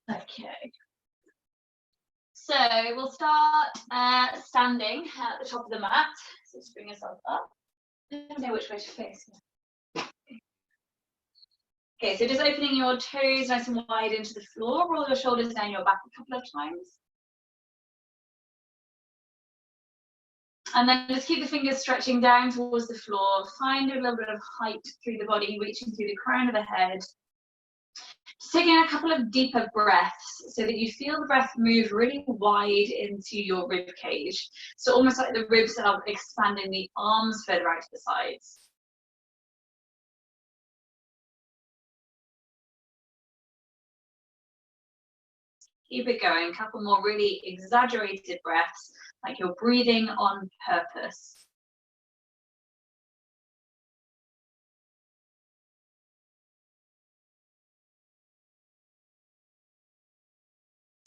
Okay. So we'll start standing at the top of the mat. So just bring yourself up. I don't know which way to face. Okay, so just opening your toes nice and wide into the floor. Roll your shoulders down your back a couple of times. And then just keep the fingers stretching down towards the floor. Find a little bit of height through the body, reaching through the crown of the head. Just taking a couple of deeper breaths so that you feel the breath move really wide into your rib cage. So almost like the ribs are expanding, the arms further out to the sides. Keep it going, a couple more really exaggerated breaths, like you're breathing on purpose.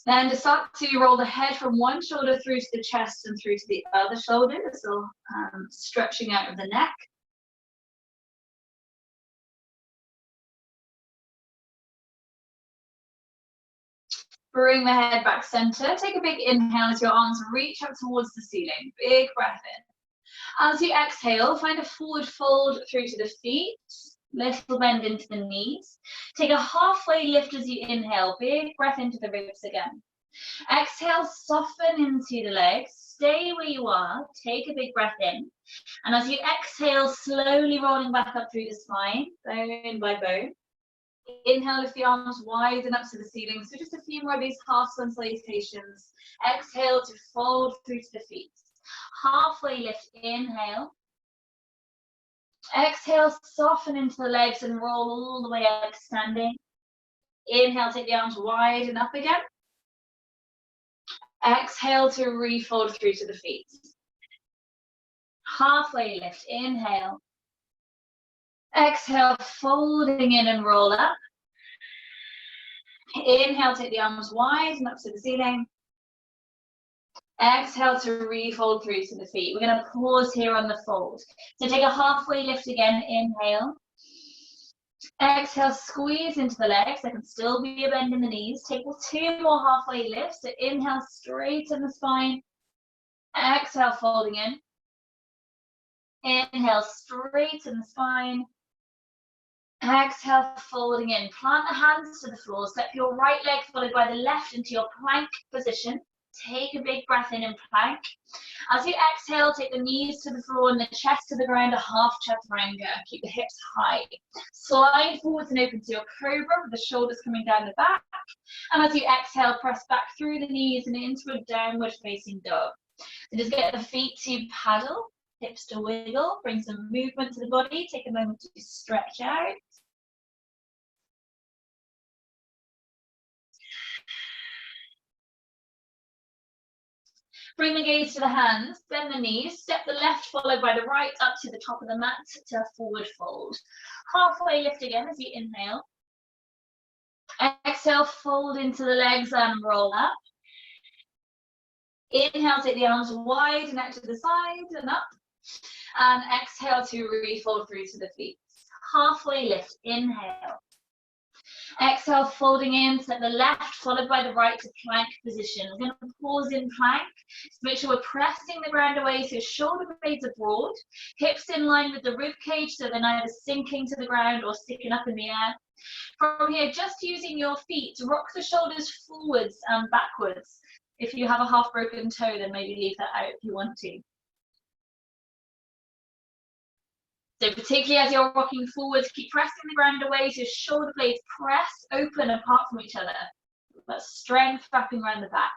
Then to start to roll the head from one shoulder through to the chest and through to the other shoulder, so stretching out of the neck. Bring the head back center. Take a big inhale as your arms reach up towards the ceiling. Big breath in. As you exhale, find a forward fold through to the feet. Little bend into the knees. Take a halfway lift as you inhale. Big breath into the ribs again. Exhale, soften into the legs. Stay where you are. Take a big breath in. And as you exhale, slowly rolling back up through the spine, bone by bone. Inhale, lift the arms wide and up to the ceiling. So just a few more of these half sun salutations. Exhale to fold through to the feet. Halfway lift, inhale. Exhale, soften into the legs and roll all the way up, standing. Inhale, take the arms wide and up again. Exhale to refold through to the feet. Halfway lift, inhale. Exhale, folding in and roll up. Inhale, take the arms wide and up to the ceiling. Exhale to refold through to the feet. We're going to pause here on the fold. So take a halfway lift again, inhale. Exhale, squeeze into the legs. There can still be a bend in the knees. Take two more halfway lifts. So inhale, straighten the spine. Exhale, folding in. Inhale, straighten the spine. Exhale, folding in. Plant the hands to the floor. Step your right leg followed by the left into your plank position. Take a big breath in plank. As you exhale, take the knees to the floor and the chest to the ground, a half chaturanga. Keep the hips high. Slide forwards and open to your cobra with the shoulders coming down the back. And as you exhale, press back through the knees and into a downward facing dog. So just get the feet to paddle, hips to wiggle, bring some movement to the body. Take a moment to stretch out. Bring the gaze to the hands, bend the knees, step the left followed by the right up to the top of the mat to a forward fold. Halfway lift again as you inhale. Exhale, fold into the legs and roll up. Inhale, take the arms wide and out to the side and up. And exhale to refold through to the feet. Halfway lift, inhale. Exhale, folding in, step the left followed by the right to plank position. We're going to pause in plank. So make sure we're pressing the ground away so shoulder blades are broad, hips in line with the rib cage so they're neither sinking to the ground or sticking up in the air. From here, just using your feet to rock the shoulders forwards and backwards. If you have a half broken toe, then maybe leave that out if you want to. So particularly as you're rocking forwards, keep pressing the ground away so shoulder blades press open apart from each other. That's strength wrapping around the back.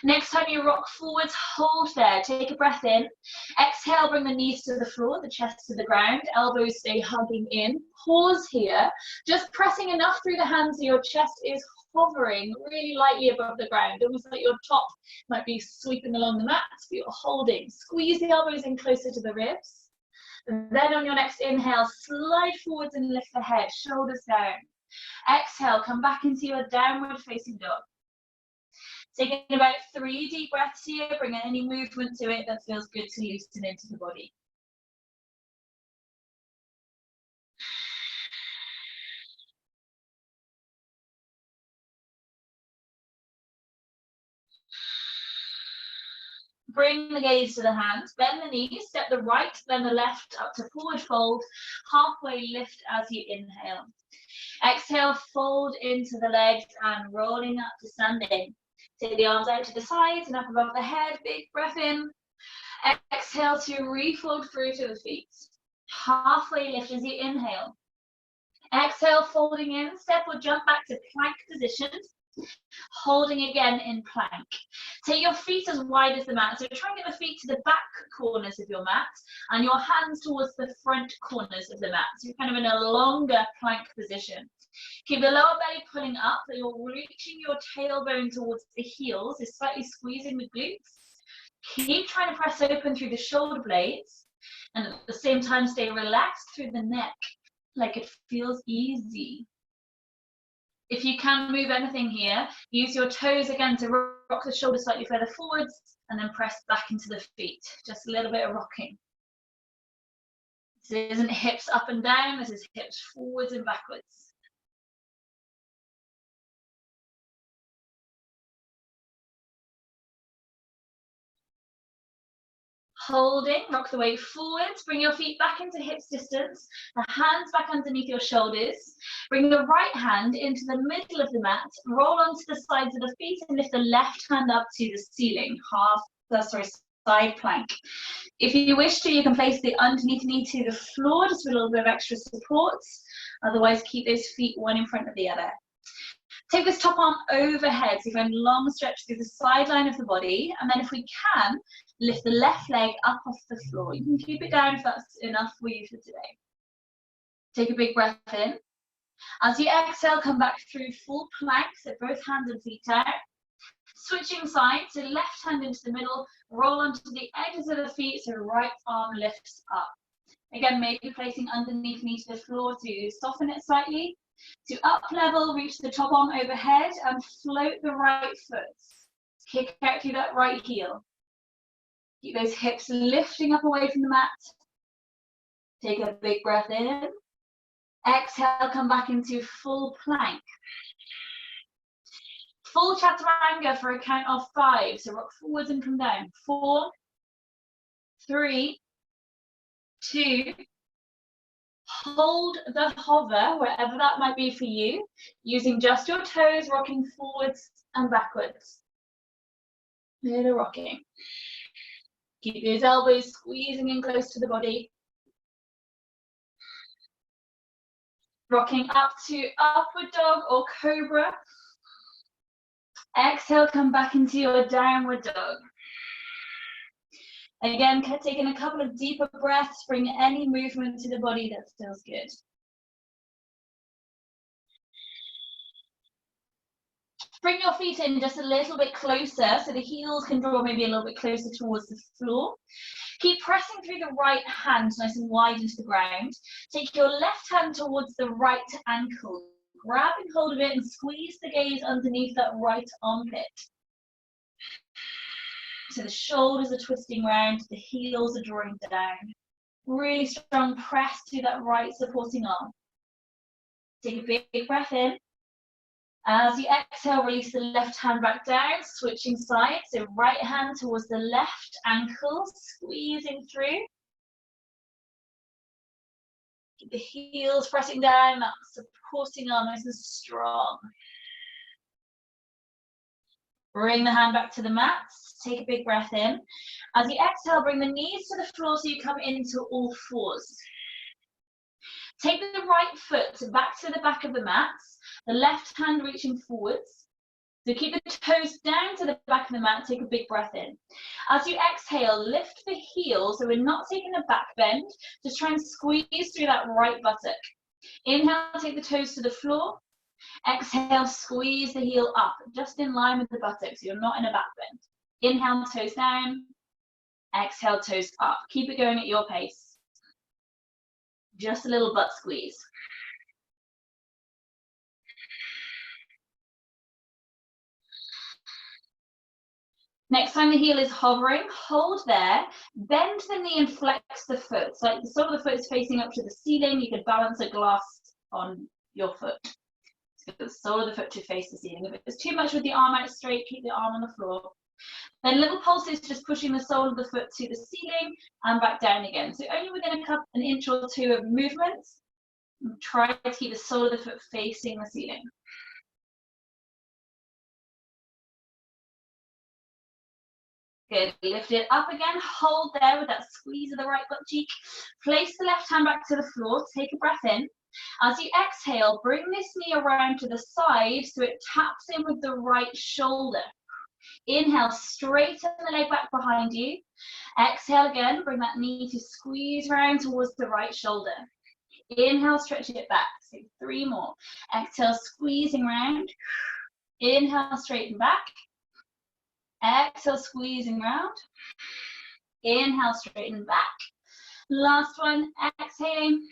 Next time you rock forwards, hold there. Take a breath in. Exhale, bring the knees to the floor, the chest to the ground, elbows stay hugging in. Pause here, just pressing enough through the hands so your chest is hovering really lightly above the ground, almost like your top might be sweeping along the mat, but you're holding. Squeeze the elbows in closer to the ribs. Then on your next inhale, slide forwards and lift the head, shoulders down. Exhale, come back into your downward facing dog. Taking about 3 deep breaths here, bring any movement to it that feels good to loosen into the body. Bring the gaze to the hands, bend the knees, step the right, then the left up to forward fold, halfway lift as you inhale. Exhale, fold into the legs and rolling up to standing. Take the arms out to the sides and up above the head, big breath in. Exhale to refold through to the feet. Halfway lift as you inhale. Exhale, folding in, step or jump back to plank position. Holding again in plank. Take your feet as wide as the mat. So try and get the feet to the back corners of your mat and your hands towards the front corners of the mat. So you're kind of in a longer plank position. Keep the lower belly pulling up, so you're reaching your tailbone towards the heels, so slightly squeezing the glutes. Keep trying to press open through the shoulder blades and at the same time stay relaxed through the neck, like it feels easy. If you can move anything here, use your toes again to rock the shoulders slightly further forwards and then press back into the feet. Just a little bit of rocking. This isn't hips up and down, this is hips forwards and backwards. Holding, rock the weight forwards, bring your feet back into hips distance, the hands back underneath your shoulders. Bring the right hand into the middle of the mat, roll onto the sides of the feet and lift the left hand up to the ceiling, side plank. If you wish to, you can place the underneath knee to the floor, just with a little bit of extra support. Otherwise, keep those feet one in front of the other. Take this top arm overhead, so you find long stretch through the sideline of the body, and then if we can, lift the left leg up off the floor. You can keep it down if that's enough for you for today. Take a big breath in. As you exhale, come back through full plank, so both hands and feet out. Switching sides, so left hand into the middle, roll onto the edges of the feet, so right arm lifts up. Again, maybe placing underneath knee to the floor to soften it slightly. To up level, reach the top arm overhead and float the right foot. Kick out through that right heel. Keep those hips lifting up away from the mat. Take a big breath in. Exhale, come back into full plank. Full chaturanga for a count of 5. So rock forwards and come down. 4, 3, 2. Hold the hover, wherever that might be for you, using just your toes, rocking forwards and backwards. Little rocking. Keep those elbows squeezing in close to the body. Rocking up to upward dog or cobra. Exhale, come back into your downward dog. Again, taking a couple of deeper breaths, bring any movement to the body that feels good. Bring your feet in just a little bit closer so the heels can draw maybe a little bit closer towards the floor. Keep pressing through the right hand nice and wide into the ground. Take your left hand towards the right ankle. Grabbing hold of it and squeeze the gaze underneath that right armpit. So the shoulders are twisting round, the heels are drawing down. Really strong press to that right supporting arm. Take a big breath in. As you exhale, release the left hand back down, switching sides. So right hand towards the left ankle, squeezing through. Keep the heels pressing down, that supporting arm nice and strong. Bring the hand back to the mat. Take a big breath in. As you exhale, bring the knees to the floor so you come into all fours. Take the right foot back to the back of the mat, the left hand reaching forwards. So keep the toes down to the back of the mat, take a big breath in. As you exhale, lift the heel, so we're not taking a back bend, just try and squeeze through that right buttock. Inhale, take the toes to the floor. Exhale, squeeze the heel up, just in line with the buttocks, so you're not in a back bend. Inhale, toes down. Exhale, toes up. Keep it going at your pace. Just a little butt squeeze. Next time the heel is hovering, hold there, bend the knee and flex the foot. So like the sole of the foot is facing up to the ceiling, you could balance a glass on your foot. So the sole of the foot to face the ceiling. If it's too much with the arm out straight, keep the arm on the floor. Then little pulses, just pushing the sole of the foot to the ceiling and back down again. So only within an inch or two of movement. Try to keep the sole of the foot facing the ceiling. Good, lift it up again, hold there with that squeeze of the right butt cheek. Place the left hand back to the floor, take a breath in. As you exhale, bring this knee around to the side so it taps in with the right shoulder. Inhale, straighten the leg back behind you. Exhale again, bring that knee to squeeze round towards the right shoulder. Inhale, stretch it back, so 3 more. Exhale, squeezing round. Inhale, straighten back. Exhale, squeezing round. Inhale, straighten back. Last one, exhaling.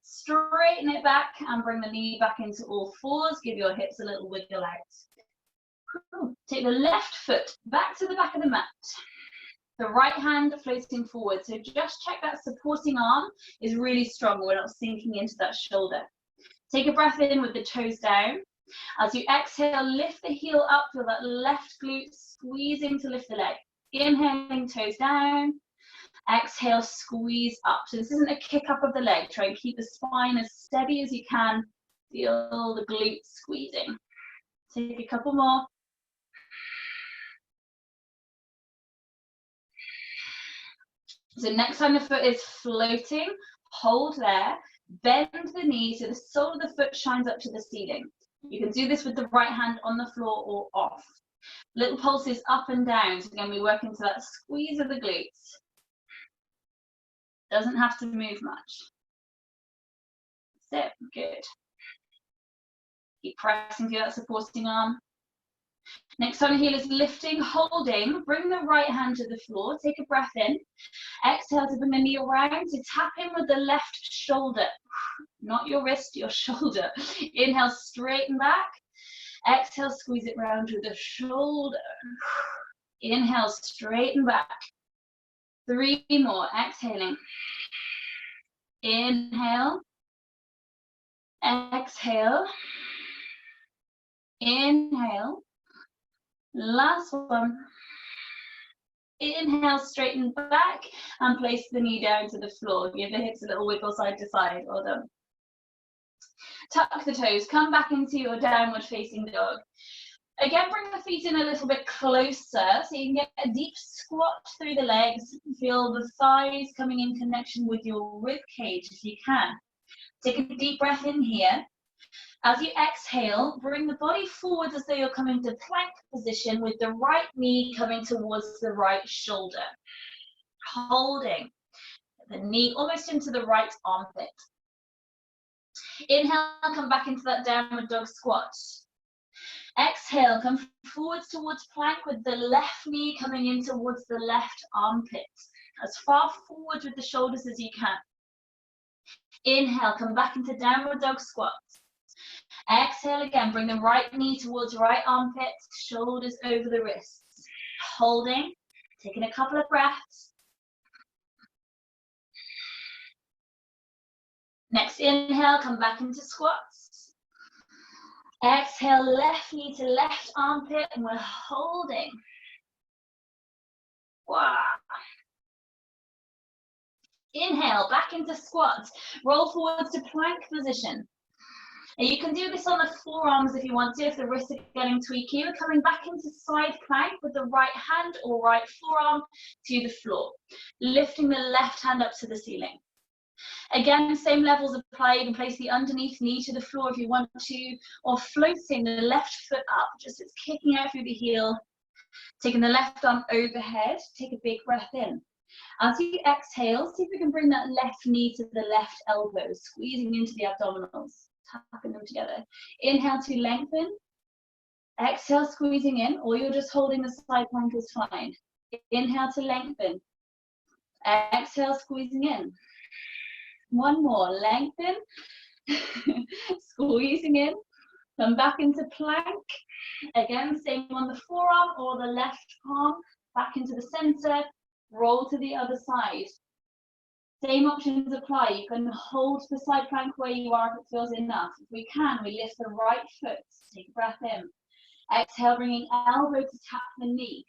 Straighten it back and bring the knee back into all fours. Give your hips a little wiggle out. Take the left foot back to the back of the mat. The right hand floating forward. So just check that supporting arm is really strong. We're not sinking into that shoulder. Take a breath in with the toes down. As you exhale, lift the heel up, feel that left glute squeezing to lift the leg. Inhaling, toes down. Exhale, squeeze up. So this isn't a kick up of the leg. Try and keep the spine as steady as you can. Feel the glute squeezing. Take a couple more. So next time the foot is floating, hold there. Bend the knee so the sole of the foot shines up to the ceiling. You can do this with the right hand on the floor or off. Little pulses up and down. So again, we work into that squeeze of the glutes. Doesn't have to move much. That's it. Good. Keep pressing through that supporting arm. Next time the heel is lifting, holding. Bring the right hand to the floor. Take a breath in. Exhale to bring the knee around. So tap in with the left shoulder. Not your wrist, your shoulder. Inhale, straighten back. Exhale, squeeze it round with the shoulder. Inhale, straighten back. 3 more. Exhaling. Inhale. Exhale. Inhale. Last one. Inhale, straighten back and place the knee down to the floor. Give the hips a little wiggle side to side. Well done. Tuck the toes. Come back into your downward facing dog. Again, bring the feet in a little bit closer so you can get a deep squat through the legs. Feel the thighs coming in connection with your rib cage if you can. Take a deep breath in here. As you exhale, bring the body forward as though you're coming to plank position with the right knee coming towards the right shoulder. Holding the knee almost into the right armpit. Inhale, come back into that downward dog squat. Exhale, come forwards towards plank with the left knee coming in towards the left armpit. As far forward with the shoulders as you can. Inhale, come back into downward dog squat. Exhale again, bring the right knee towards right armpit, shoulders over the wrists. Holding, taking a couple of breaths. Next inhale, come back into squats. Exhale, left knee to left armpit, and we're holding. Wow. Inhale, back into squats. Roll forwards to plank position. And you can do this on the forearms if you want to, if the wrists are getting tweaky. We're coming back into side plank with the right hand or right forearm to the floor. Lifting the left hand up to the ceiling. Again, same levels apply. You can place the underneath knee to the floor if you want to, or floating the left foot up, just it's kicking out through the heel. Taking the left arm overhead, take a big breath in. As you exhale, see if we can bring that left knee to the left elbow, squeezing into the abdominals. Tapping them together. Inhale to lengthen. Exhale, squeezing in, or you're just holding the side plank is fine. Inhale to lengthen. Exhale, squeezing in. One more, lengthen. Squeezing in. Come back into plank. Again, same on the forearm or the left palm. Back into the center. Roll to the other side. Same options apply. You can hold the side plank where you are if it feels enough. If we can, we lift the right foot. Take a breath in. Exhale, bringing elbow to tap the knee.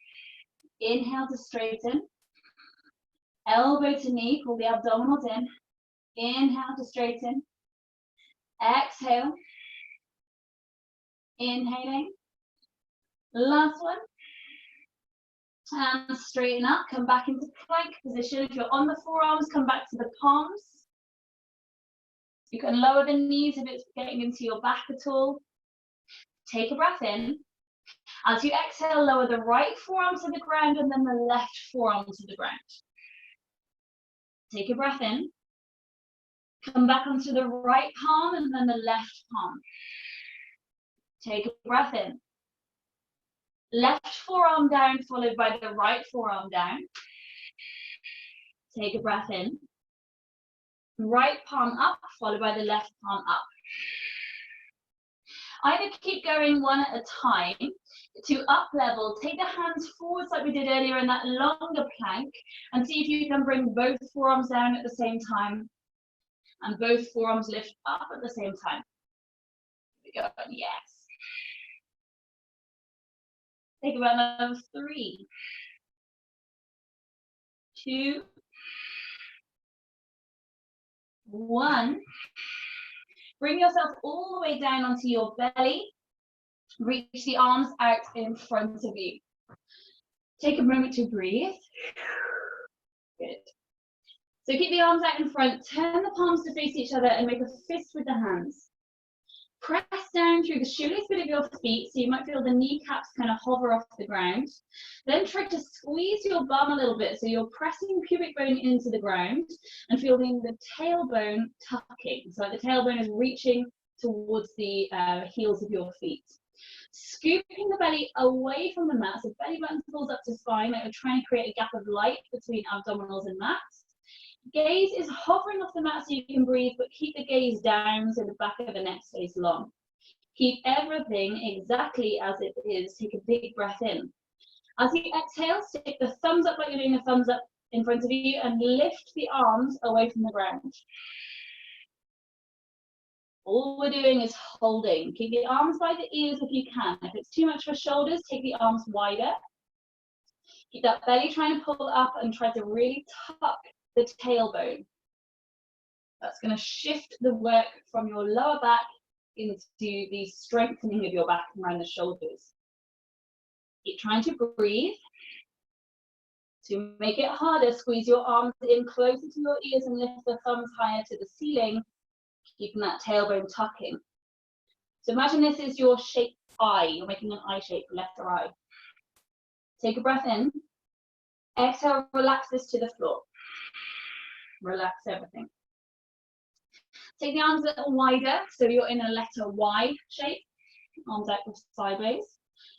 Inhale to straighten. Elbow to knee, pull the abdominals in. Inhale to straighten. Exhale. Inhaling. Last one. And straighten up, come back into plank position. If you're on the forearms, come back to the palms. You can lower the knees if it's getting into your back at all. Take a breath in. As you exhale, lower the right forearm to the ground and then the left forearm to the ground. Take a breath in. Come back onto the right palm and then the left palm. Take a breath in. Left forearm down, followed by the right forearm down. Take a breath in. Right palm up, followed by the left palm up. Either keep going one at a time. To up level, take the hands forwards like we did earlier in that longer plank and see if you can bring both forearms down at the same time and both forearms lift up at the same time. Here we go, yes. Take a breath of 3, 2, 1. Bring yourself all the way down onto your belly. Reach the arms out in front of you. Take a moment to breathe. Good. So keep the arms out in front. Turn the palms to face each other and make a fist with the hands. Press down through the shoelace bit of your feet, so you might feel the kneecaps kind of hover off the ground. Then try to squeeze your bum a little bit, so you're pressing pubic bone into the ground and feeling the tailbone tucking. So the tailbone is reaching towards the heels of your feet. Scooping the belly away from the mat, so belly button pulls up to spine, like we're trying to create a gap of light between abdominals and mat. Gaze is hovering off the mat so you can breathe, but keep the gaze down so the back of the neck stays long. Keep everything exactly as it is. Take a big breath in. As you exhale, stick the thumbs up like you're doing a thumbs up in front of you and lift the arms away from the ground. All we're doing is holding. Keep the arms by the ears if you can. If it's too much for shoulders, take the arms wider. Keep that belly trying to pull up and try to really tuck the tailbone. That's going to shift the work from your lower back into the strengthening of your back and around the shoulders. Keep trying to breathe. To make it harder, squeeze your arms in closer to your ears and lift the thumbs higher to the ceiling, keeping that tailbone tucking. So imagine this is your shaped eye. You're making an eye shape, left or eye. Take a breath in. Exhale, relax this to the floor. Relax everything. Take the arms a little wider, so you're in a letter Y shape. Arms out sideways.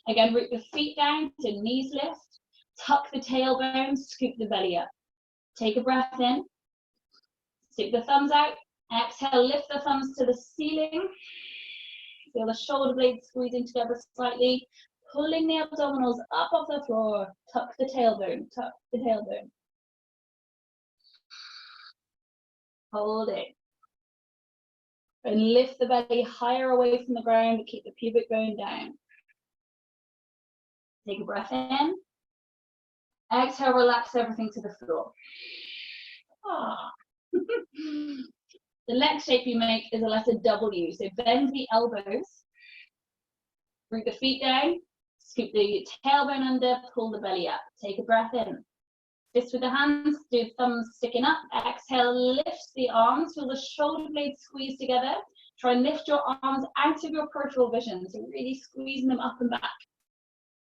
Again, root the feet down to knees lift. Tuck the tailbone, scoop the belly up. Take a breath in. Stick the thumbs out. Exhale, lift the thumbs to the ceiling. Feel the shoulder blades squeezing together slightly. Pulling the abdominals up off the floor. Tuck the tailbone, tuck the tailbone. Hold it. And lift the belly higher away from the ground to keep the pubic bone down. Take a breath in. Exhale, relax everything to the floor. The leg shape you make is a letter W. So bend the elbows. Root the feet down. Scoop the tailbone under, pull the belly up. Take a breath in. Fist with the hands, do thumbs sticking up. Exhale, lift the arms, feel the shoulder blades squeeze together. Try and lift your arms out of your peripheral vision, so really squeezing them up and back.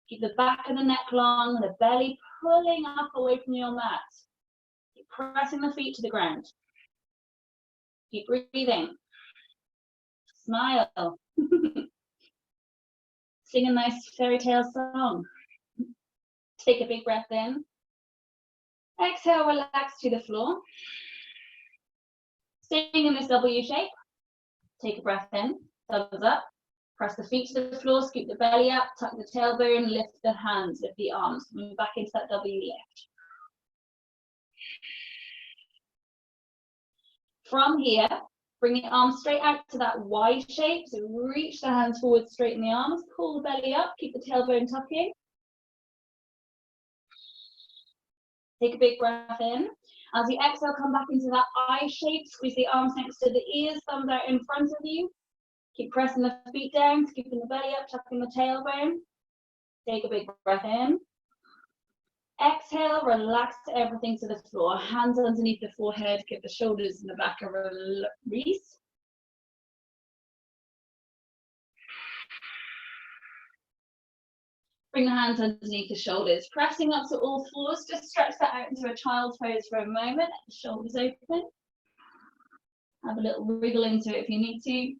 Keep the back of the neck long, the belly pulling up away from your mat. Keep pressing the feet to the ground. Keep breathing. Smile. Sing a nice fairy tale song. Take a big breath in. Exhale, relax to the floor. Staying in this W shape. Take a breath in, thumbs up. Press the feet to the floor, scoop the belly up, tuck the tailbone, lift the hands, lift the arms. Move back into that W lift. From here, Bring the arms straight out to that Y shape. So reach the hands forward, straighten the arms, pull the belly up, keep the tailbone tucking. Take a big breath in. As you exhale, come back into that I shape. Squeeze the arms next to the ears, thumbs out in front of you. Keep pressing the feet down, keeping the belly up, tucking the tailbone. Take a big breath in. Exhale, relax everything to the floor. Hands underneath the forehead, keep the shoulders in the back and release. Bring the hands underneath the shoulders, pressing up to all fours. Just stretch that out into a child's pose for a moment. Shoulders open. Have a little wriggle into it if you need to.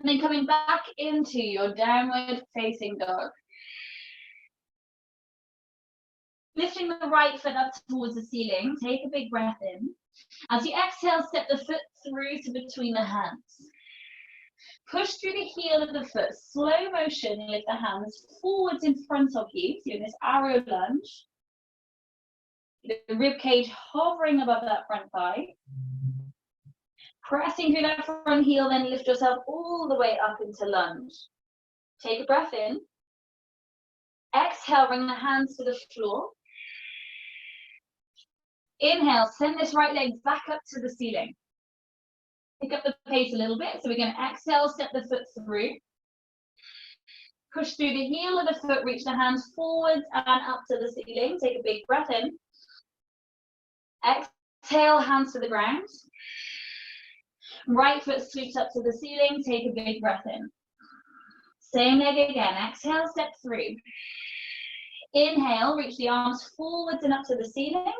And then coming back into your downward facing dog. Lifting the right foot up towards the ceiling. Take a big breath in. As you exhale, step the foot through to between the hands. Push through the heel of the foot. Slow motion, lift the hands forwards in front of you. So you're in this arrow lunge. The rib cage hovering above that front thigh. Pressing through that front heel, then lift yourself all the way up into lunge. Take a breath in. Exhale, bring the hands to the floor. Inhale, send this right leg back up to the ceiling. Pick up the pace a little bit. So we're going to exhale, step the foot through. Push through the heel of the foot, reach the hands forwards and up to the ceiling. Take a big breath in. Exhale, hands to the ground. Right foot sweeps up to the ceiling. Take a big breath in. Same leg again. Exhale, step through. Inhale, reach the arms forwards and up to the ceiling.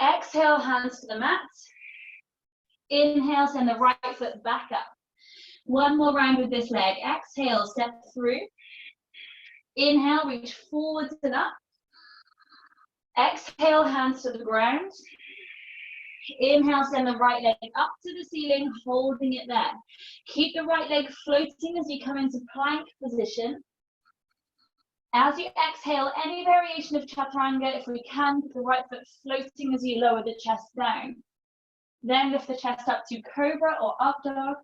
Exhale, hands to the mat. Inhale, send the right foot back up. One more round with this leg. Exhale, step through. Inhale, reach forwards and up. Exhale, hands to the ground. Inhale, send the right leg up to the ceiling, holding it there. Keep the right leg floating as you come into plank position. As you exhale, any variation of chaturanga, if we can, keep the right foot floating as you lower the chest down. Then lift the chest up to cobra or up dog.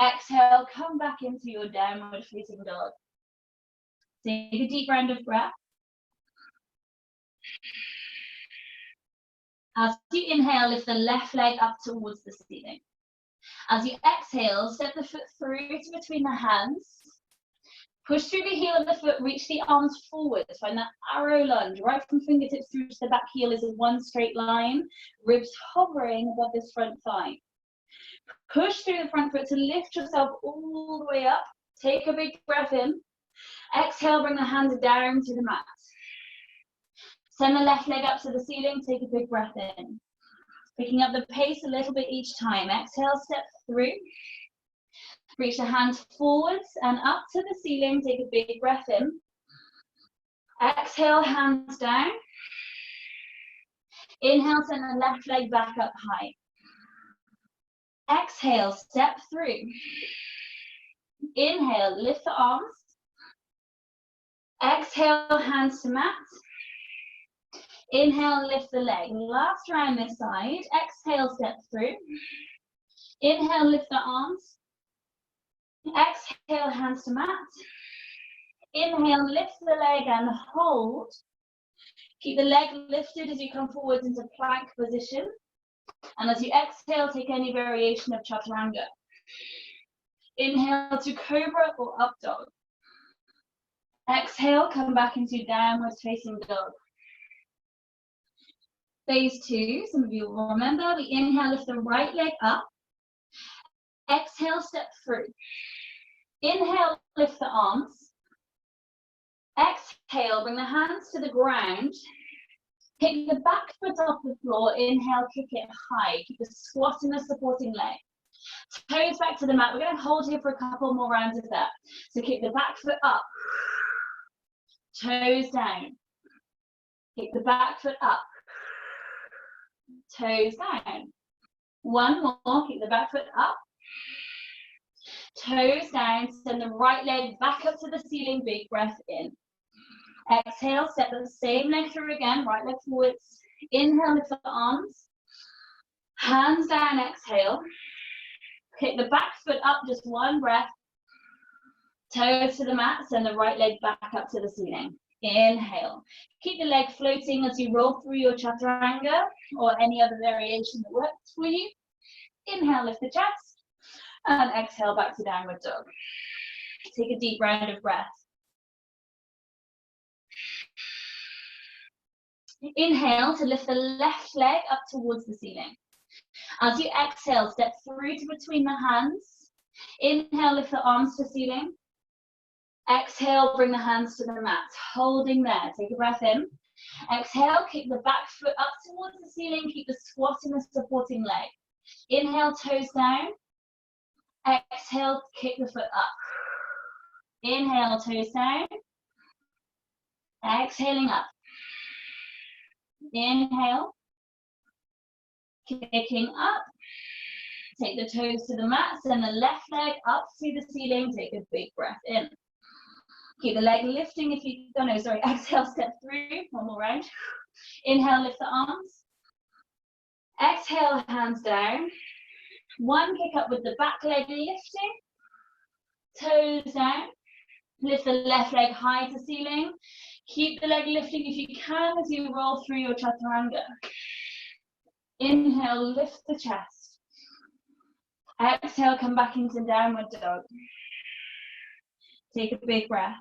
Exhale, come back into your downward facing dog. Take a deep round of breath. As you inhale, lift the left leg up towards the ceiling. As you exhale, step the foot through to between the hands. Push through the heel of the foot, reach the arms forwards. Find that arrow lunge, right from fingertips through to the back heel is a one straight line. Ribs hovering above this front thigh. Push through the front foot to lift yourself all the way up. Take a big breath in. Exhale, bring the hands down to the mat. Send the left leg up to the ceiling, take a big breath in. Picking up the pace a little bit each time. Exhale, step through. Reach the hands forwards and up to the ceiling, take a big breath in. Exhale, hands down. Inhale, send the left leg back up high. Exhale, step through. Inhale, lift the arms. Exhale, hands to mat. Inhale, lift the leg. Last round this side. Exhale, step through. Inhale, lift the arms. Exhale, hands to mat. Inhale, lift the leg and hold. Keep the leg lifted as you come forwards into plank position. And as you exhale, take any variation of chaturanga. Inhale to cobra or up dog. Exhale, come back into downward facing dog. Phase 2, some of you will remember, we inhale, lift the right leg up. Exhale, step through. Inhale, lift the arms. Exhale, bring the hands to the ground. Pick the back foot off the floor. Inhale, kick it high. Keep the squat in the supporting leg. Toes back to the mat. We're going to hold here for a couple more rounds of that. So kick the back foot up. Toes down. Kick the back foot up. Toes down. One more. Keep the back foot up. Toes down. Send the right leg back up to the ceiling. Big breath in. Exhale, step the same leg through again. Right leg forwards. Inhale, lift the arms. Hands down, exhale. Kick the back foot up, just one breath. Toes to the mat, send the right leg back up to the ceiling. Inhale. Keep the leg floating as you roll through your chaturanga or any other variation that works for you. Inhale, lift the chest. And exhale, back to downward dog. Take a deep round of breath. Inhale to lift the left leg up towards the ceiling. As you exhale, step through to between the hands. Inhale, lift the arms to ceiling. Exhale, bring the hands to the mat, holding there. Take a breath in. Exhale, kick the back foot up towards the ceiling. Keep the squat in the supporting leg. Inhale, toes down. Exhale, kick the foot up. Inhale, toes down. Exhaling up. Inhale. Kicking up. Take the toes to the mat. Send the left leg up to the ceiling. Take a big breath in. Keep the leg lifting if you, oh no, sorry, exhale, step through, one more round. Inhale, lift the arms. Exhale, hands down. One kick up with the back leg lifting. Toes down. Lift the left leg high to ceiling. Keep the leg lifting if you can as you roll through your chaturanga. Inhale, lift the chest. Exhale, come back into downward dog. Take a big breath.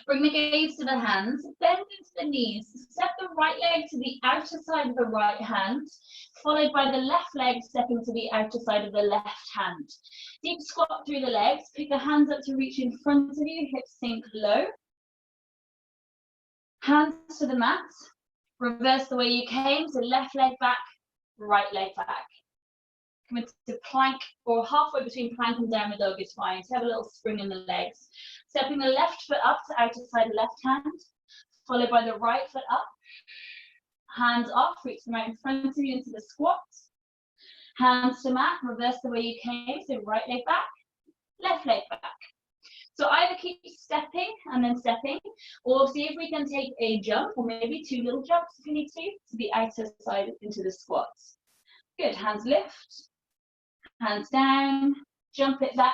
Bring the gaze to the hands, bend into the knees. Step the right leg to the outer side of the right hand, followed by the left leg stepping to the outer side of the left hand. Deep squat through the legs, pick the hands up to reach in front of you, hips sink low. Hands to the mat, reverse the way you came, so left leg back, right leg back. Come into plank or halfway between plank and downward dog is fine. So have a little spring in the legs. Stepping the left foot up to outer side of left hand, followed by the right foot up. Hands off, reach them out in front of you into the squat. Hands to mat, reverse the way you came, so right leg back, left leg back. So either keep stepping and then stepping, or see if we can take a jump, or maybe two little jumps if you need to the outer side into the squats. Good, hands lift. Hands down, jump it back,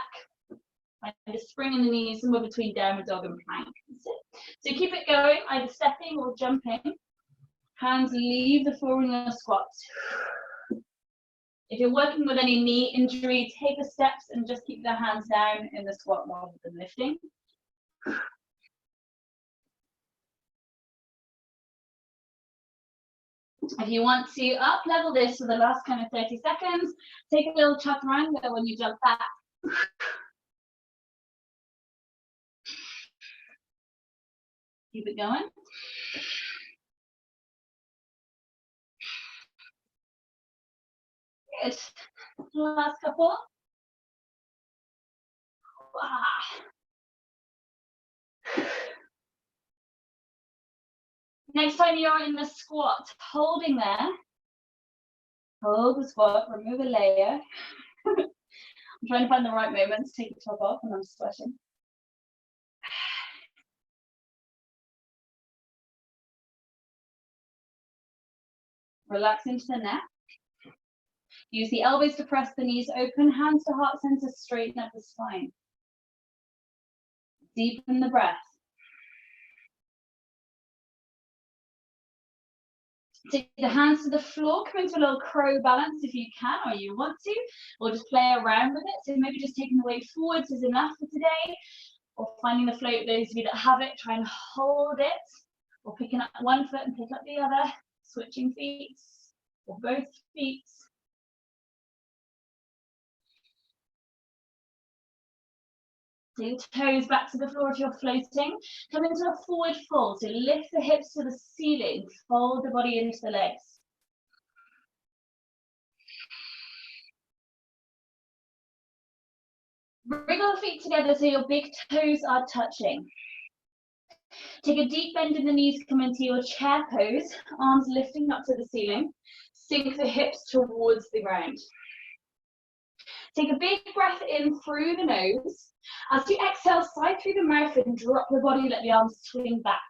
find a spring in the knees, somewhere between downward dog and plank. That's it. So keep it going, either stepping or jumping. Hands leave the floor in your squats. If you're working with any knee injury, take the steps and just keep the hands down in the squat rather than lifting. If you want to up level this for the last kind of 30 seconds, take a little chaturanga when you jump back. Keep it going. Good. Last couple. Next time you're in the squat, holding there, hold the squat, remove a layer. I'm trying to find the right moment to take the top off and I'm sweating. Relax into the neck. Use the elbows to press the knees open, hands to heart center, straighten up the spine. Deepen the breath. Take the hands to the floor, come into a little crow balance if you can or you want to, or just play around with it. So maybe just taking the weight forwards is enough for today, or finding the float, those of you that have it, try and hold it, or picking up one foot and pick up the other, switching feet, or both feet. Take the toes back to the floor if you're floating. Come into a forward fold, so lift the hips to the ceiling, fold the body into the legs. Wriggle the feet together so your big toes are touching. Take a deep bend in the knees, come into your chair pose, arms lifting up to the ceiling. Sink the hips towards the ground. Take a big breath in through the nose. As you exhale, slide through the mouth and drop the body, let the arms swing back.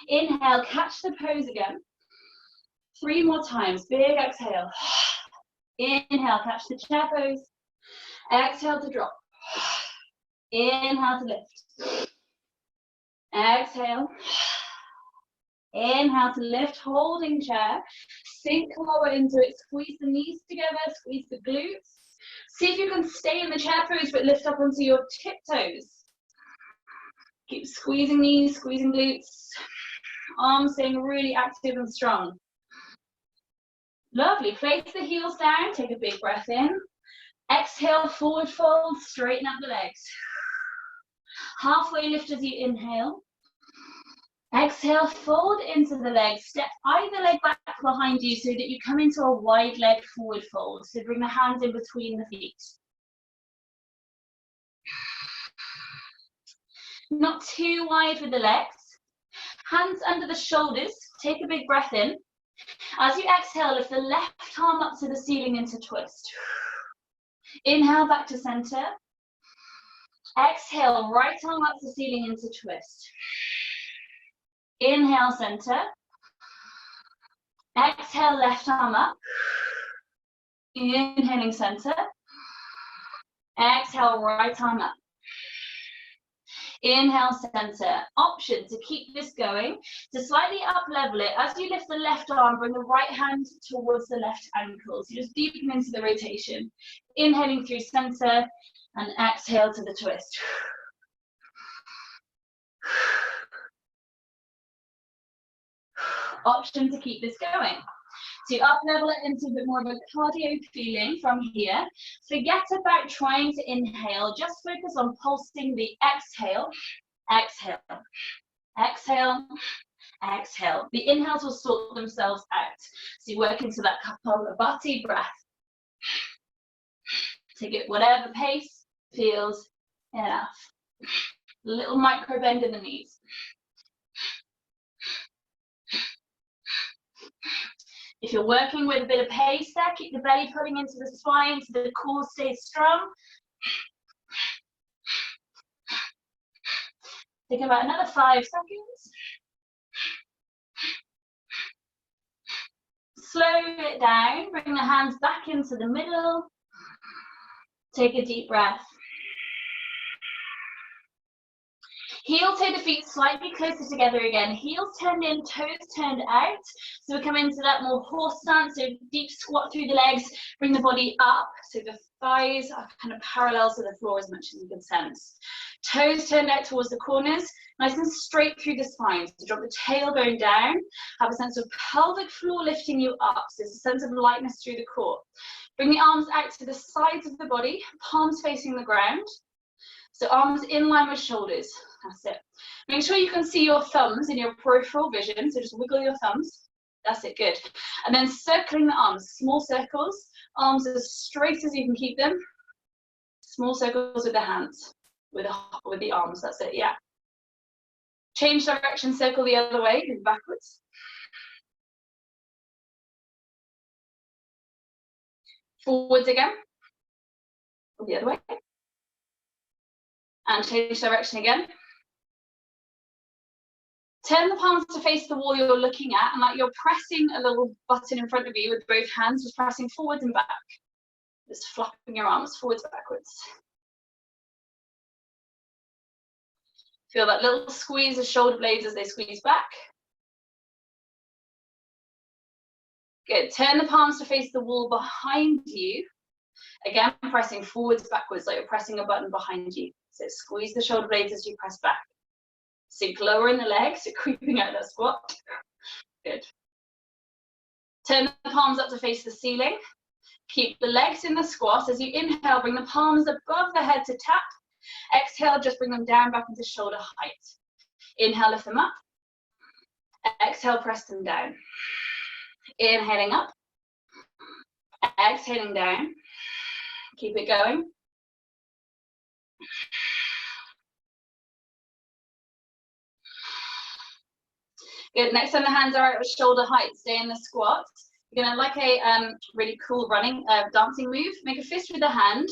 Inhale, catch the pose again. 3 more times, big exhale. Inhale, catch the chair pose. Exhale to drop. Inhale to lift. Exhale. Inhale to lift, holding chair. Sink lower into it, squeeze the knees together, squeeze the glutes. See if you can stay in the chair pose, but lift up onto your tiptoes. Keep squeezing knees, squeezing glutes. Arms staying really active and strong. Lovely, place the heels down, take a big breath in. Exhale, forward fold, straighten up the legs. Halfway lift as you inhale. Exhale, fold into the legs. Step either leg back behind you so that you come into a wide leg forward fold. So bring the hands in between the feet. Not too wide with the legs. Hands under the shoulders. Take a big breath in. As you exhale, lift the left arm up to the ceiling into twist. Inhale back to center. Exhale, right arm up to ceiling into twist. Inhale, center. Exhale, left arm up. Inhaling, center. Exhale, right arm up. Inhale, center. Option to keep this going, to slightly up level it. As you lift the left arm, bring the right hand towards the left ankle. So just deepen into the rotation. Inhaling through center and exhale to the twist. Option to keep this going. To up level it into a bit more of a cardio feeling from here. Forget about trying to inhale, just focus on pulsing the exhale, exhale, exhale, exhale. The inhales will sort themselves out. So you work into that Kapalabhati breath. Take it whatever pace feels enough. Little micro bend in the knees. If you're working with a bit of pace there, keep the belly pulling into the spine so the core stays strong. Take about another 5 seconds. Slow it down, bring the hands back into the middle. Take a deep breath. Heel toe the feet slightly closer together again. Heels turned in, toes turned out. So we come into that more horse stance, so deep squat through the legs, bring the body up. So the thighs are kind of parallel to the floor as much as you can sense. Toes turned out towards the corners, nice and straight through the spine. So drop the tail going down, have a sense of pelvic floor lifting you up. So there's a sense of lightness through the core. Bring the arms out to the sides of the body, palms facing the ground. So arms in line with shoulders. That's it. Make sure you can see your thumbs in your peripheral vision. So just wiggle your thumbs. That's it, good. And then circling the arms, small circles. Arms as straight as you can keep them. Small circles with the hands, with the arms, that's it, yeah. Change direction, circle the other way, move backwards. Forwards again. The other way. And change direction again. Turn the palms to face the wall you're looking at, and like you're pressing a little button in front of you with both hands, just pressing forwards and back. Just flapping your arms forwards, backwards. Feel that little squeeze of shoulder blades as they squeeze back. Good. Turn the palms to face the wall behind you. Again, pressing forwards, backwards, like you're pressing a button behind you. So squeeze the shoulder blades as you press back. Sink lower in the legs, so creeping out that squat. Good. Turn the palms up to face the ceiling. Keep the legs in the squat. As you inhale, bring the palms above the head to tap. Exhale, just bring them down back into shoulder height. Inhale, lift them up. Exhale, press them down. Inhaling up. Exhaling down. Keep it going. Good, next time the hands are out at shoulder height, stay in the squat. You're gonna, like a really cool running dancing move, make a fist with the hand,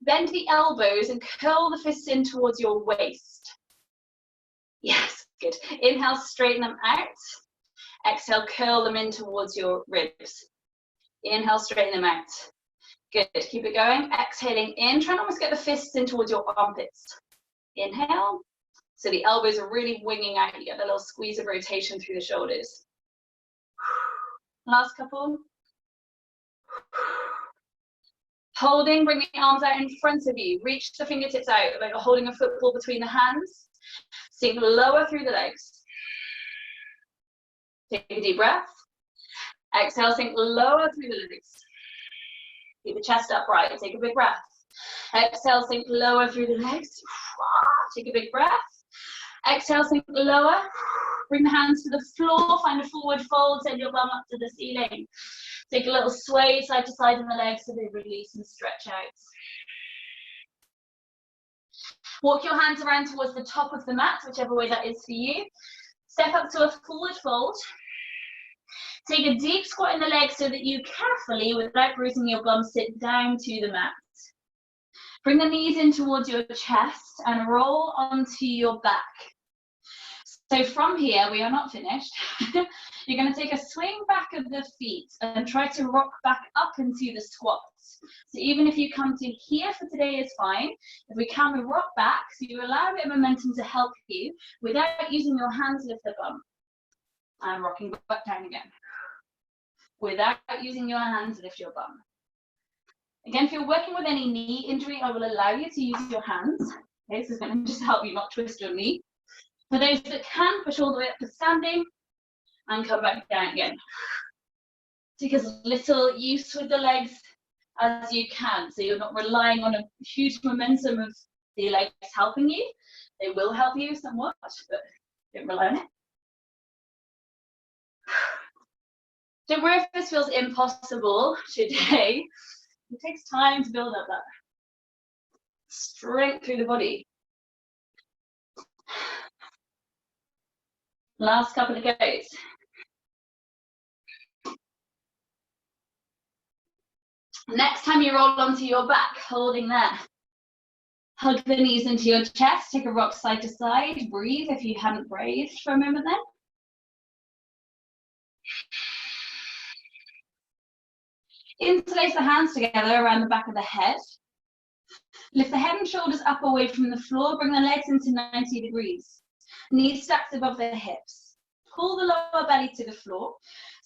bend the elbows and curl the fists in towards your waist. Yes, good. Inhale, straighten them out. Exhale, curl them in towards your ribs. Inhale, straighten them out. Good, keep it going. Exhaling in, try and almost get the fists in towards your armpits. Inhale, so the elbows are really winging out. You get the little squeeze of rotation through the shoulders. Last couple. Holding, bring the arms out in front of you. Reach the fingertips out, like you're holding a football between the hands. Sink lower through the legs. Take a deep breath. Exhale, sink lower through the legs. Keep the chest upright. Take a big breath. Exhale, sink lower through the legs. Take a big breath. Exhale, sink lower. Bring the hands to the floor. Find a forward fold. Send your bum up to the ceiling. Take a little sway side to side in the legs so they release and stretch out. Walk your hands around towards the top of the mat, whichever way that is for you. Step up to a forward fold. Take a deep squat in the legs so that you carefully, without bruising your bum, sit down to the mat. Bring the knees in towards your chest and roll onto your back. So from here, we are not finished. You're going to take a swing back of the feet and try to rock back up into the squats. So even if you come to here for today is fine. If we can, we rock back, so you allow a bit of momentum to help you without using your hands to lift the bum. And rocking back down again. Without using your hands to lift your bum. Again, if you're working with any knee injury, I will allow you to use your hands. Okay, this is going to just help you not twist your knee. For those that can, push all the way up to standing and come back down again. Take as little use with the legs as you can, so you're not relying on a huge momentum of the legs helping you. They will help you somewhat, but don't rely on it. Don't worry if this feels impossible today. It takes time to build up that strength through the body. Last couple of goes. Next time you roll onto your back, holding there. Hug the knees into your chest, take a rock side to side, breathe if you hadn't breathed for a moment then. Interlace the hands together around the back of the head. Lift the head and shoulders up away from the floor, bring the legs into 90 degrees. Knees stacked above the hips. Pull the lower belly to the floor.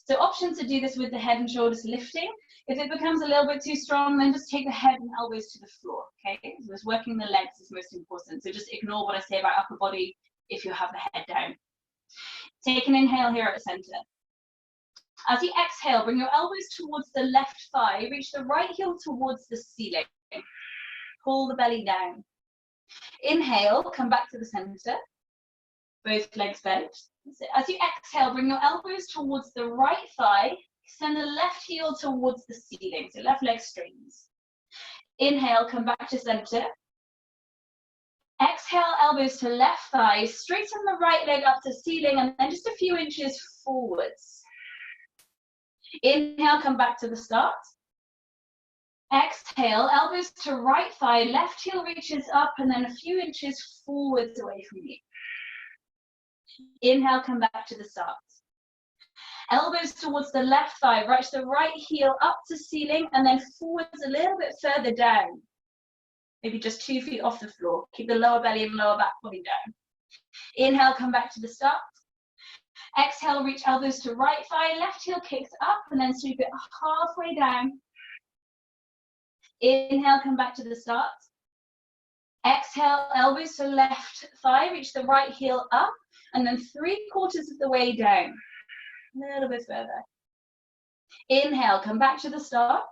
So option to do this with the head and shoulders lifting. If it becomes a little bit too strong, then just take the head and elbows to the floor, okay? So it's working the legs is most important. So just ignore what I say about upper body if you have the head down. Take an inhale here at the center. As you exhale, bring your elbows towards the left thigh, reach the right heel towards the ceiling. Pull the belly down. Inhale, come back to the center. Both legs bent. As you exhale, bring your elbows towards the right thigh, extend the left heel towards the ceiling, so left leg straightens. Inhale, come back to center. Exhale, elbows to left thigh, straighten the right leg up to ceiling, and then just a few inches forwards. Inhale, come back to the start. Exhale, elbows to right thigh, left heel reaches up, and then a few inches forwards away from you. Inhale, come back to the start. Elbows towards the left thigh, right the right heel up to ceiling, and then forwards a little bit further down. Maybe just 2 feet off the floor. Keep the lower belly and lower back body down. Inhale, come back to the start. Exhale, reach elbows to right thigh, left heel kicks up, and then sweep it halfway down. Inhale, come back to the start. Exhale, elbows to left thigh, reach the right heel up, and then 3/4 of the way down. A little bit further. Inhale, come back to the start.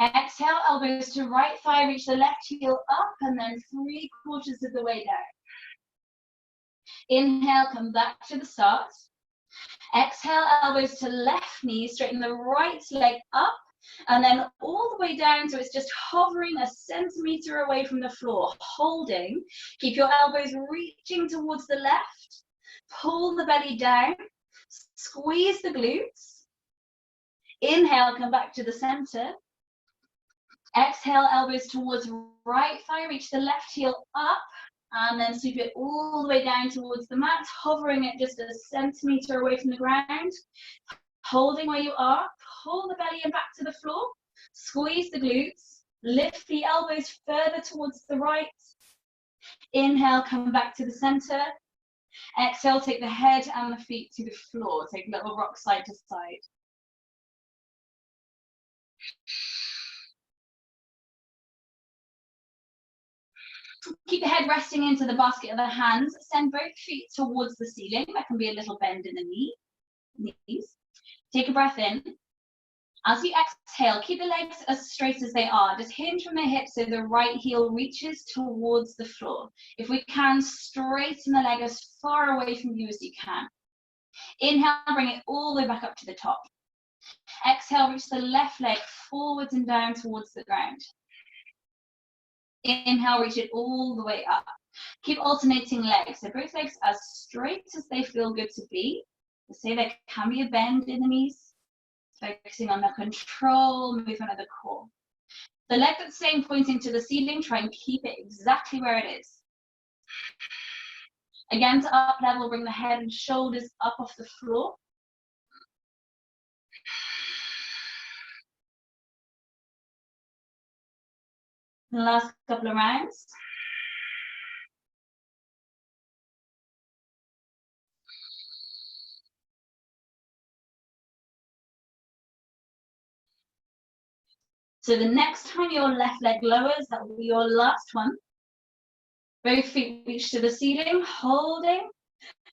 Exhale, elbows to right thigh, reach the left heel up, and then 3/4 of the way down. Inhale, come back to the start. Exhale, elbows to left knee, straighten the right leg up, and then all the way down, so it's just hovering a centimeter away from the floor, holding. Keep your elbows reaching towards the left. Pull the belly down. Squeeze the glutes. Inhale, come back to the center. Exhale, elbows towards right thigh, reach the left heel up, and then sweep it all the way down towards the mat, hovering it just a centimeter away from the ground. Holding where you are, pull the belly in back to the floor, squeeze the glutes, lift the elbows further towards the right. Inhale, come back to the center. Exhale, take the head and the feet to the floor. Take a little rock side to side. Keep the head resting into the basket of the hands. Send both feet towards the ceiling. That can be a little bend in the knees. Take a breath in. As you exhale, keep the legs as straight as they are. Just hinge from the hips so the right heel reaches towards the floor. If we can, straighten the leg as far away from you as you can. Inhale, bring it all the way back up to the top. Exhale, reach the left leg forwards and down towards the ground. Inhale, reach it all the way up. Keep alternating legs. So both legs as straight as they feel good to be. Say there can be a bend in the knees. Focusing on the control movement of the core. The leg that's staying pointing to the ceiling, try and keep it exactly where it is. Again, to up level, bring the head and shoulders up off the floor. The last couple of rounds. So the next time your left leg lowers, that will be your last one. Both feet reach to the ceiling, holding.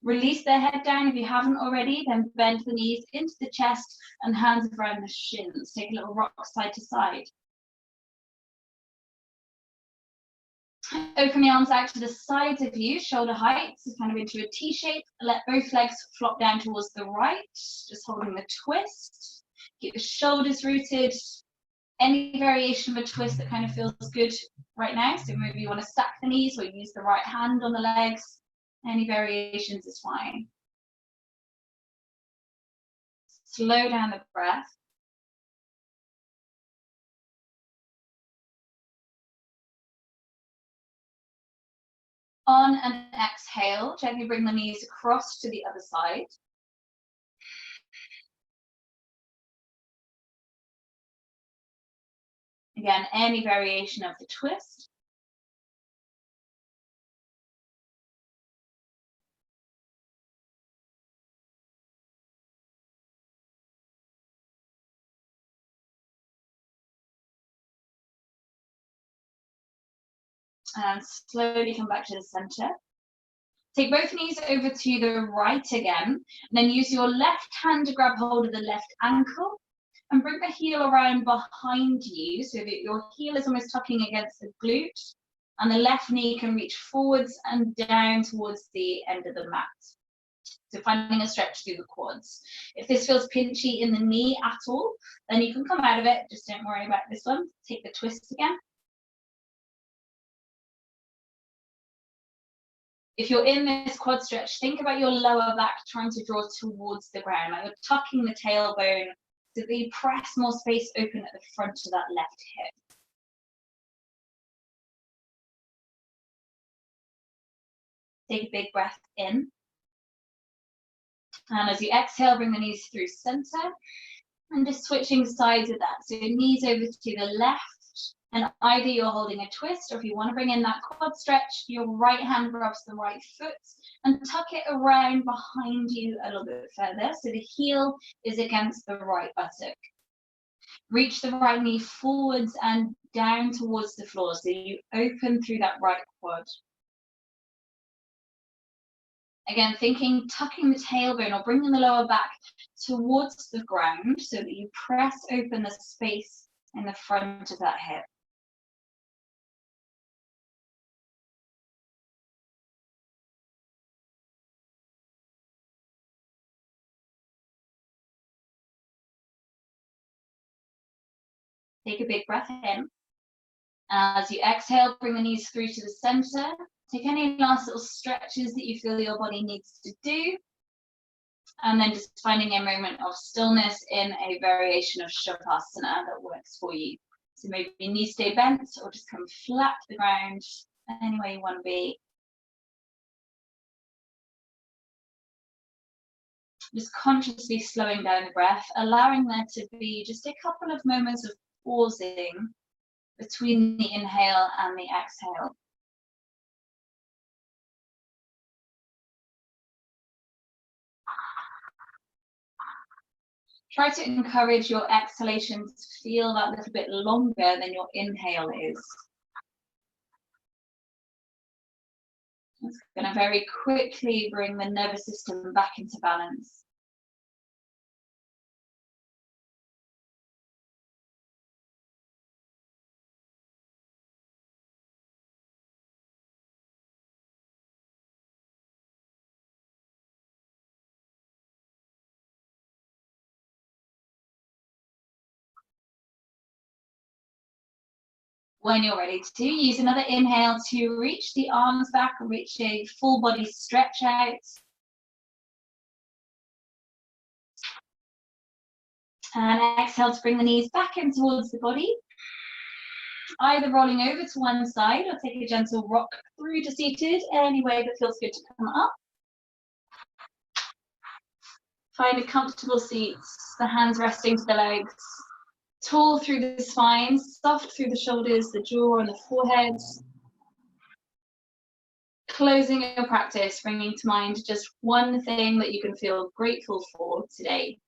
Release the head down if you haven't already, then bend the knees into the chest and hands around the shins. Take a little rock side to side. Open the arms out to the sides of you, shoulder height, so kind of into a T shape. Let both legs flop down towards the right, just holding the twist. Keep the shoulders rooted. Any variation of a twist that kind of feels good right now. So maybe you want to stack the knees or use the right hand on the legs. Any variations is fine. Slow down the breath. On an exhale, gently bring the knees across to the other side. Again, any variation of the twist. And slowly come back to the center. Take both knees over to the right again, and then use your left hand to grab hold of the left ankle and bring the heel around behind you so that your heel is almost tucking against the glute and the left knee can reach forwards and down towards the end of the mat. So finding a stretch through the quads. If this feels pinchy in the knee at all, then you can come out of it. Just don't worry about this one. Take the twist again. If you're in this quad stretch, think about your lower back trying to draw towards the ground, like you're tucking the tailbone so that you press more space open at the front of that left hip. Take a big breath in. And as you exhale, bring the knees through center and just switching sides of that. So knees over to the left, and either you're holding a twist, or if you want to bring in that quad stretch, your right hand grabs the right foot and tuck it around behind you a little bit further so the heel is against the right buttock. Reach the right knee forwards and down towards the floor so you open through that right quad. Again, thinking tucking the tailbone or bringing the lower back towards the ground so that you press open the space in the front of that hip. Take a big breath in. As you exhale, bring the knees through to the center. Take any last little stretches that you feel your body needs to do. And then just finding a moment of stillness in a variation of Shavasana that works for you. So maybe your knees stay bent or just come flat to the ground, any way you want to be. Just consciously slowing down the breath, allowing there to be just a couple of moments of pausing between the inhale and the exhale. Try to encourage your exhalation to feel that little bit longer than your inhale is. It's going to very quickly bring the nervous system back into balance. When you're ready to, use another inhale to reach the arms back, reach a full body stretch out. And exhale to bring the knees back in towards the body. Either rolling over to one side or take a gentle rock through to seated, any way that feels good to come up. Find a comfortable seat, the hands resting to the legs. Tall through the spine, soft through the shoulders, the jaw and the forehead. Closing your practice, bringing to mind just one thing that you can feel grateful for today.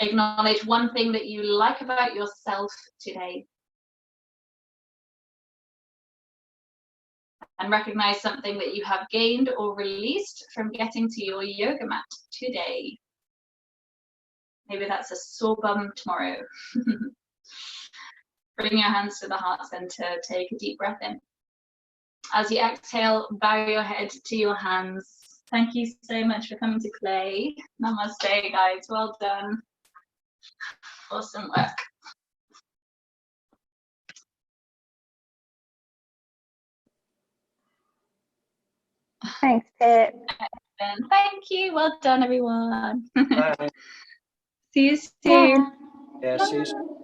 Acknowledge one thing that you like about yourself today. And recognize something that you have gained or released from getting to your yoga mat today. Maybe that's a sore bum tomorrow. Bring your hands to the heart center, take a deep breath in. As you exhale, bow your head to your hands. Thank you so much for coming to clay. Namaste, guys, well done. Awesome work. Thanks, Pip. Thank you, well done everyone. Bye. See you soon. Yeah, see you soon.